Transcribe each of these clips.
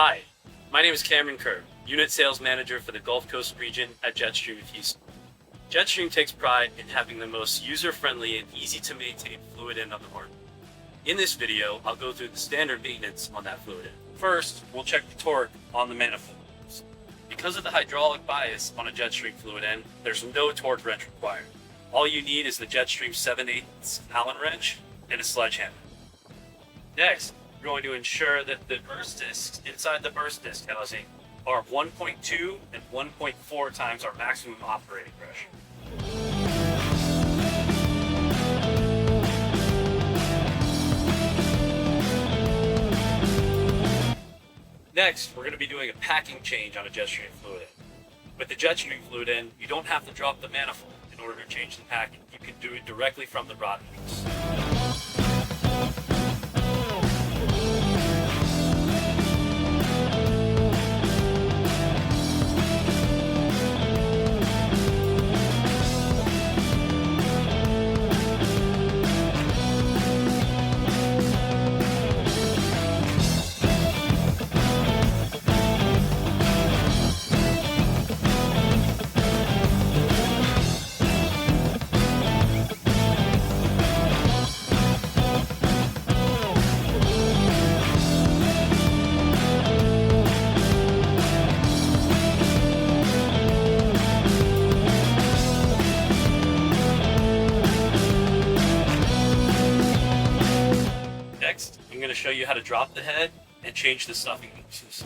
Hi, my name is Cameron Kerr, Unit Sales Manager for the Gulf Coast region at Jetstream of Houston. Jetstream takes pride in having the most user-friendly and easy-to-maintain fluid end on the market. In this video, I'll go through the standard maintenance on that fluid end. First, we'll check the torque on the manifolds. Because of the hydraulic bias on a Jetstream fluid end, there's no torque wrench required. All you need is the Jetstream 7/8 Allen wrench and a sledgehammer. Next, we're going to ensure that the burst discs inside the burst disc housing are 1.2 and 1.4 times our maximum operating pressure. Next, we're going to be doing a packing change on a Jetstream fluid end. With the Jetstream fluid end, you don't have to drop the manifold in order to change the packing. You can do it directly from the rod piece. Next, I'm going to show you how to drop the head and change the stuffing pieces.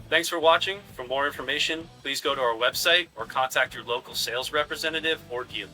Thanks for watching. For more information, please go to our website or contact your local sales representative or dealer.